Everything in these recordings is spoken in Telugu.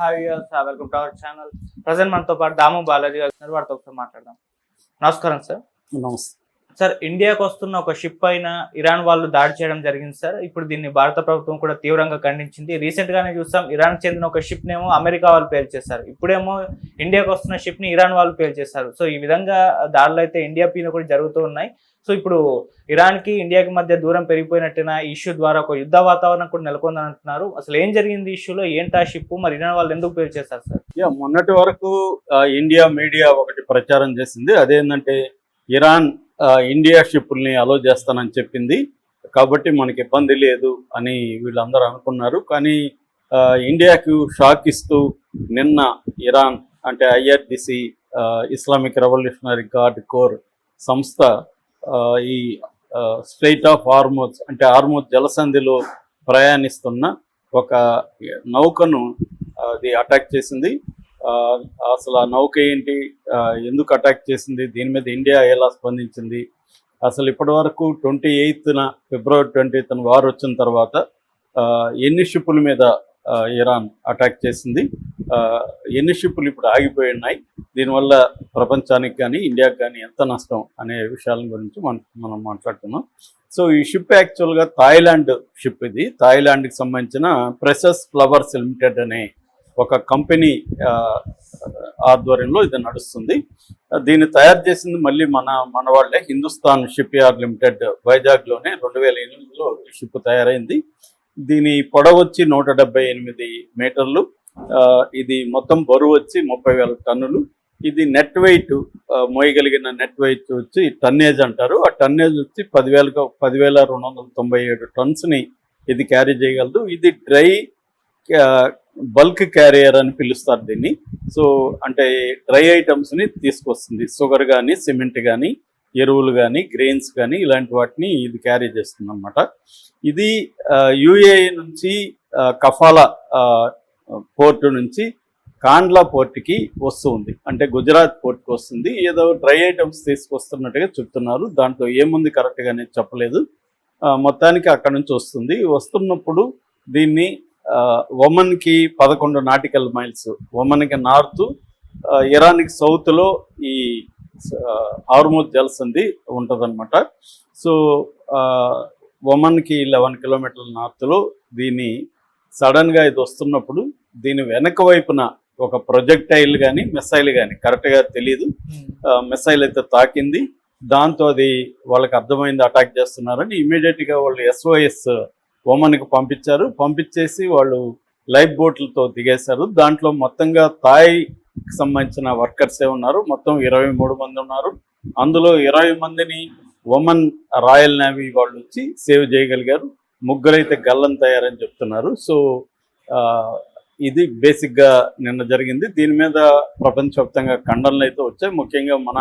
Hi welcome to our channel. Present మనతో పాటు దాము బాలాజీ గారు ఉన్నారు. వారితో ఒకసారి మాట్లాడదాం. నమస్కారం సార్. నమస్తే సార్, ఇండియాకు వస్తున్న ఒక షిప్ పైన ఇరాన్ వాళ్ళు దాడి చేయడం జరిగింది సార్. ఇప్పుడు దీన్ని భారత ప్రభుత్వం కూడా తీవ్రంగా ఖండించింది. రీసెంట్ గానే చూసాం, ఇరాన్ చెందిన ఒక షిప్ నేమో అమెరికా వాళ్ళు పేల్చేశారు. ఇప్పుడేమో ఇండియాకు వస్తున్న షిప్ ని ఇరాన్ వాళ్ళు పేల్చేశారు. సో ఈ విధంగా దాడులు అయితే ఇండియా పైన కూడా జరుగుతూ ఉన్నాయి. సో ఇప్పుడు ఇరాన్ కి ఇండియాకి మధ్య దూరం పెరిగిపోయినట్టున ఇష్యూ ద్వారా ఒక యుద్ధ వాతావరణం కూడా నెలకొందని అంటున్నారు. అసలు ఏం జరిగింది ఇష్యూలో, ఏంటి ఆ షిప్, మరి ఇరాన్ వాళ్ళు ఎందుకు పేల్చేశారు సార్? మొన్నటి వరకు ఇండియా మీడియా ఒకటి ప్రచారం చేసింది. అదేంటంటే ఇరాన్ ఇండియా షిప్పుల్ని అలో చేస్తానని చెప్పింది, కాబట్టి మనకి ఇబ్బంది లేదు అని వీళ్ళందరూ అనుకున్నారు. కానీ ఇండియాకు షాక్ ఇస్తూ నిన్న ఇరాన్ అంటే IRGC Islamic revolutionary guard corps సంస్థ ఈ స్ట్రెయిట్ ఆఫ్ హార్మోజ్ అంటే హార్మోజ్ జలసంధిలో ప్రయాణిస్తున్న ఒక నౌకను అది అటాక్ చేసింది. అసలు ఆ నౌక ఏంటి, ఎందుకు అటాక్ చేసింది, దీని మీద ఇండియా ఎలా స్పందించింది, అసలు ఇప్పటి వరకు 28న ఫిబ్రవరి 20న వార్ వచ్చిన తర్వాత ఎన్ని షిప్పుల మీద ఇరాన్ అటాక్ చేసింది, ఎన్ని షిప్పులు ఇప్పుడు ఆగిపోయి ఉన్నాయి, దీనివల్ల ప్రపంచానికి కానీ ఇండియాకి కానీ ఎంత నష్టం అనే విషయాల గురించి మనం మాట్లాడుతున్నాం. సో ఈ షిప్ యాక్చువల్గా థాయిలాండ్ షిప్. ఇది థాయిలాండ్కి సంబంధించిన ప్రెసెస్ ఫ్లవర్స్ లిమిటెడ్ అనే ఒక కంపెనీ ఆధ్వర్యంలో ఇది నడుస్తుంది. దీన్ని తయారు చేసింది మళ్ళీ మన వాళ్ళే, హిందుస్థాన్ షిప్ యార్డ్ లిమిటెడ్ వైజాగ్లోనే 2008లో ఈ షిప్ తయారైంది. దీని పొడవు వచ్చి 178 మీటర్లు. ఇది మొత్తం బరువు వచ్చి 30,000 టన్నులు. ఇది నెట్ వెయిట్ మోయగలిగిన నెట్ వెయిట్ వచ్చి టన్నేజ్ అంటారు. ఆ టన్నేజ్ వచ్చి 10,297 టన్స్ని ఇది క్యారీ చేయగలదు. ఇది డ్రై బల్క్ క్యారియర్ అని పిలుస్తారు దీన్ని. సో అంటే డ్రై ఐటమ్స్ని తీసుకొస్తుంది, షుగర్ కానీ, సిమెంట్ కానీ, ఎరువులు కానీ, గ్రెయిన్స్ కానీ, ఇలాంటి వాటిని ఇది క్యారీ చేస్తుంది అన్నమాట. ఇది UAE నుంచి కఫాలా పోర్టు నుంచి కాండ్లా పోర్టుకి వస్తుంది, అంటే గుజరాత్ పోర్టుకి వస్తుంది. ఏదో డ్రై ఐటమ్స్ తీసుకొస్తున్నట్టుగా చెప్తున్నారు, దాంట్లో ఏముంది కరెక్ట్గా అనేది చెప్పలేదు. మొత్తానికి అక్కడ నుంచి వస్తున్నప్పుడు దీన్ని ఒమన్కి 11 నాటికల్ మైల్స్, ఒమన్కి నార్త్, ఇరాన్కి సౌత్లో ఈ హార్మోజ్ జలసంధి ఉంటుందన్నమాట. సో ఒమన్కి 11 కిలోమీటర్ల నార్త్లో దీన్ని సడన్గా ఇది వస్తున్నప్పుడు దీని వెనక వైపున ఒక ప్రొజెక్టైల్ కానీ మిసైల్ కానీ కరెక్ట్గా తెలియదు, మిసైల్ అయితే తాకింది. దాంతో అది వాళ్ళకి అర్థమైంది అటాక్ చేస్తున్నారని ఇమీడియట్గా వాళ్ళు SOS ఒమన్కి పంపించేసి వాళ్ళు లైఫ్ బోట్లతో దిగేశారు. దాంట్లో మొత్తంగా థాయ్కి సంబంధించిన వర్కర్సే ఉన్నారు, మొత్తం 23 మంది ఉన్నారు. అందులో 20 మందిని ఒమన్ రాయల్ నేవీ వాళ్ళు వచ్చి సేవ్ చేయగలిగారు, 3 అయితే గల్లంతయ్యారని చెప్తున్నారు. సో ఇది బేసిక్గా నిన్న జరిగింది. దీని మీద ప్రపంచవ్యాప్తంగా ఖండనలు అయితే వచ్చాయి. ముఖ్యంగా మన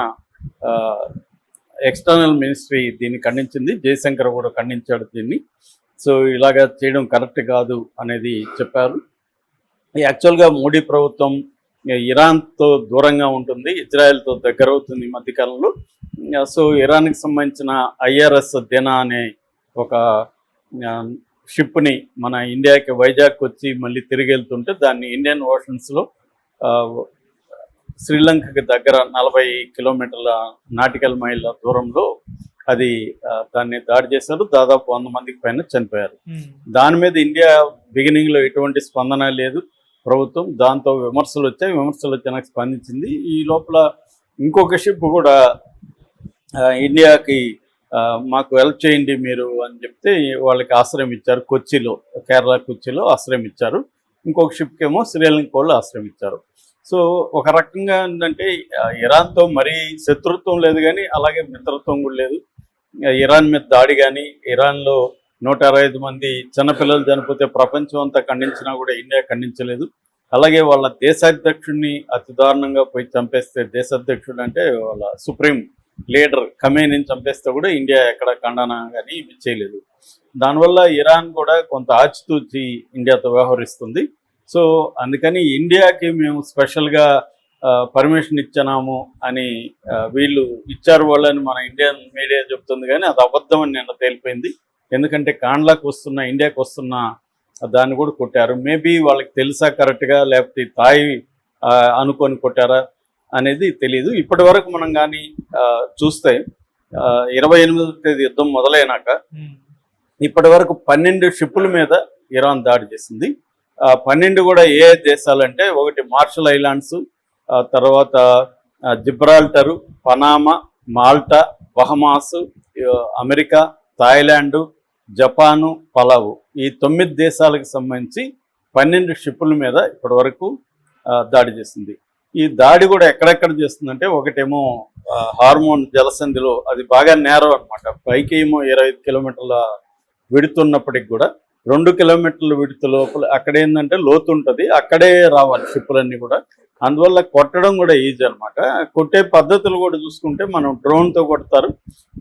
ఎక్స్టర్నల్ మినిస్ట్రీ దీన్ని ఖండించింది, జయశంకర్ కూడా ఖండించాడు దీన్ని. సో ఇలాగా చేయడం కరెక్ట్ కాదు అనేది చెప్పారు. యాక్చువల్గా మోడీ ప్రభుత్వం ఇరాన్తో దూరంగా ఉంటుంది, ఇజ్రాయెల్తో దగ్గర అవుతుంది ఈ మధ్యకాలంలో. సో ఇరాన్కి సంబంధించిన IRS దినా అనే ఒక షిప్ని మన ఇండియాకి వైజాగ్ వచ్చి మళ్ళీ తిరిగి వెళ్తుంటే దాన్ని ఇండియన్ ఓషన్స్లో శ్రీలంకకి దగ్గర 40 కిలోమీటర్ల నాటికల్ మైళ్ళ దూరంలో అది దాన్ని దాడి చేశారు. దాదాపు 100 మందికి పైన చనిపోయారు. దాని మీద ఇండియా బిగినింగ్లో ఎటువంటి స్పందన లేదు ప్రభుత్వం. దాంతో విమర్శలు వచ్చినాక స్పందించింది. ఈ లోపల ఇంకొక షిప్ కూడా ఇండియాకి మాకు హెల్ప్ చేయండి మీరు అని చెప్తే వాళ్ళకి ఆశ్రయం ఇచ్చారు, కేరళ కొచ్చిలో ఆశ్రయం ఇచ్చారు. ఇంకొక షిప్కి ఏమో శ్రీలంక వాళ్ళు ఆశ్రయం ఇచ్చారు. సో ఒక రకంగా ఏంటంటే ఇరాన్తో మరీ శత్రుత్వం లేదు, కానీ అలాగే మిత్రత్వం కూడా లేదు. ఇరాన్ మీద దాడి కానీ, ఇరాన్లో 125 మంది చిన్నపిల్లలు చనిపోతే ప్రపంచం అంతా ఖండించినా కూడా ఇండియా ఖండించలేదు. అలాగే వాళ్ళ దేశాధ్యక్షుడిని అతి దారుణంగా పోయి చంపేస్తే, దేశాధ్యక్షుడు అంటే వాళ్ళ సుప్రీం లీడర్ ఖమేనీని చంపేస్తే కూడా ఇండియా ఎక్కడ ఖండన కానీ చేయలేదు. దానివల్ల ఇరాన్ కూడా కొంత ఆచితూచి ఇండియాతో వ్యవహరిస్తుంది. సో అందుకని ఇండియాకి మేము స్పెషల్గా పర్మిషన్ ఇచ్చాము అని వీళ్ళు ఇచ్చారు వాళ్ళని మన ఇండియన్ మీడియా చెప్తుంది, కానీ అది అబద్ధం అని నిన్న తేలిపోయింది. ఎందుకంటే ఇండియాకి వస్తున్న దాన్ని కూడా కొట్టారు. మేబీ వాళ్ళకి తెలుసా కరెక్ట్గా, లేకపోతే తాయి అనుకొని కొట్టారా అనేది తెలియదు. ఇప్పటి వరకు మనం కానీ చూస్తే 28వ తేదీ యుద్ధం మొదలైనాక ఇప్పటి వరకు 12 షిప్పుల మీద ఇరాన్ దాడి చేసింది. 12 కూడా ఏ దేశాలంటే, ఒకటి మార్షల్ ఐలాండ్స్, తర్వాత Gibraltar, Panama, Malta, Bahamas, America, Thailand, Japan, Palau, ఈ 9 దేశాలకు సంబంధించి 12 షిప్పుల మీద ఇప్పటి వరకు దాడి చేసింది. ఈ దాడి కూడా ఎక్కడెక్కడ చేస్తుందంటే, ఒకటేమో హార్మోన్ జలసంధిలో, అది బాగా నేరో అనమాట, పైకి ఏమో 25 కిలోమీటర్ల విడుతున్నప్పటికి కూడా 2 కిలోమీటర్ల విడుతు లోపల అక్కడ ఏంటంటే లోతు ఉంటుంది, అక్కడే రావాలి షిప్పులన్నీ కూడా. అందువల్ల కొట్టడం కూడా ఈజీ అనమాట. కొట్టే పద్ధతులు కూడా చూసుకుంటే, మనం డ్రోన్తో కొడతారు,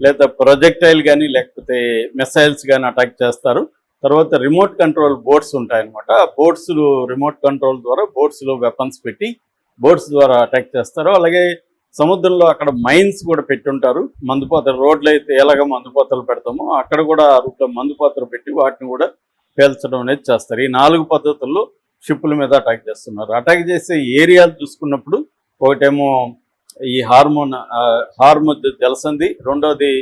లేదా ప్రొజెక్టైల్ కానీ లేకపోతే మిసైల్స్ కానీ అటాక్ చేస్తారు. తర్వాత రిమోట్ కంట్రోల్ బోట్స్ ఉంటాయన్నమాట. ఆ బోట్స్ రిమోట్ కంట్రోల్ ద్వారా బోట్స్లో వెపన్స్ పెట్టి బోట్స్ ద్వారా అటాక్ చేస్తారు. అలాగే సముద్రంలో అక్కడ మైన్స్ కూడా పెట్టుంటారు. మందుపాత్ర రోడ్లు అయితే ఎలాగ మందుపాత్రలు పెడతామో అక్కడ కూడా రూట్లో మందుపాత్ర పెట్టి వాటిని కూడా పేల్చడం అనేది చేస్తారు. ఈ 4 పద్ధతుల్లో షిప్పుల మీద అటాక్ చేస్తున్నారు. అటాక్ చేసే ఏరియాలు చూసుకున్నప్పుడు, ఒకటేమో ఈ హార్మోన్ జలసంధి, రెండోది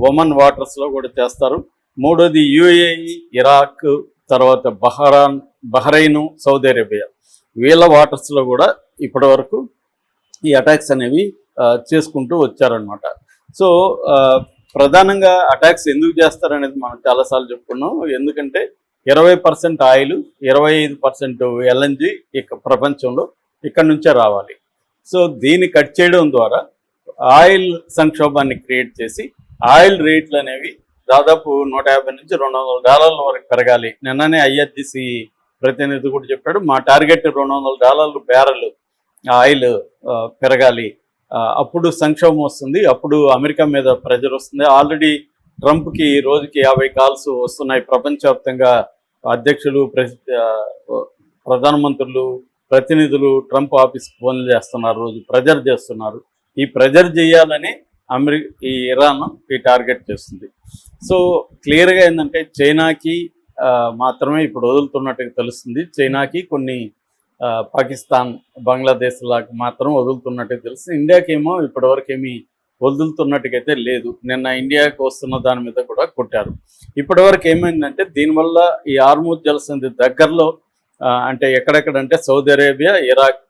ఒమన్ వాటర్స్లో కూడా చేస్తారు, మూడోది యుఏఈ, ఇరాక్, తర్వాత బహ్రెయిన్, సౌదీ అరేబియా, వీళ్ళ వాటర్స్లో కూడా ఇప్పటి వరకు ఈ అటాక్స్ అనేవి చేసుకుంటూ వచ్చారనమాట. సో ప్రధానంగా అటాక్స్ ఎందుకు చేస్తారనేది మనం చాలాసార్లు చెప్పుకున్నాం. ఎందుకంటే 20% ఆయిల్, 25% ఎల్ఎన్జి ఇక ప్రపంచంలో ఇక్కడ నుంచే రావాలి. సో దీన్ని కట్ చేయడం ద్వారా ఆయిల్ సంక్షోభాన్ని క్రియేట్ చేసి ఆయిల్ రేట్లు అనేవి దాదాపు $150 నుంచి $200 వరకు పెరగాలి. నిన్ననే ఐఆర్జీసీ ప్రతినిధి కూడా చెప్పాడు, మా టార్గెట్ $200 బ్యారెల్ ఆయిల్ పెరగాలి, అప్పుడు సంక్షోభం వస్తుంది, అప్పుడు అమెరికా మీద ప్రెజర్ వస్తుంది. ఆల్రెడీ ట్రంప్కి రోజుకి 50 కాల్స్ వస్తున్నాయి. ప్రపంచవ్యాప్తంగా అధ్యక్షులు, ప్రధానమంత్రులు, ప్రతినిధులు ట్రంప్ ఆఫీస్కి ఫోన్లు చేస్తున్నారు, రోజు ప్రెజర్ చేస్తున్నారు. ఈ ప్రెజర్ చేయాలని ఈ ఇరాన్ ఈ టార్గెట్ చేస్తుంది. సో క్లియర్గా ఏంటంటే, చైనాకి మాత్రమే ఇప్పుడు వదులుతున్నట్టుగా తెలుస్తుంది. చైనాకి కొన్ని పాకిస్తాన్, బంగ్లాదేశ్ లాగా మాత్రం వదులుతున్నట్టుగా తెలుస్తుంది. ఇండియాకి ఏమో ఇప్పటివరకు ఏమీ వదులుతున్నట్టుగైతే లేదు. నిన్న ఇండియాకి వస్తున్న దాని మీద కూడా కొట్టారు. ఇప్పటివరకు ఏమైందంటే, దీనివల్ల ఈ హార్మూజ్ జలసంధి దగ్గరలో అంటే ఎక్కడెక్కడంటే Saudi Arabia, Iraq,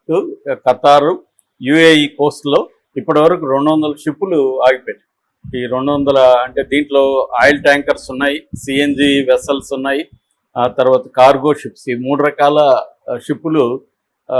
Qatar, UAE కోస్ట్లో ఇప్పటివరకు 200 షిప్పులు ఆగిపోయాయి. ఈ 200 అంటే దీంట్లో ఆయిల్ ట్యాంకర్స్ ఉన్నాయి, సిఎన్జి వెసల్స్ ఉన్నాయి, తర్వాత కార్గో షిప్స్, ఈ 3 రకాల షిప్పులు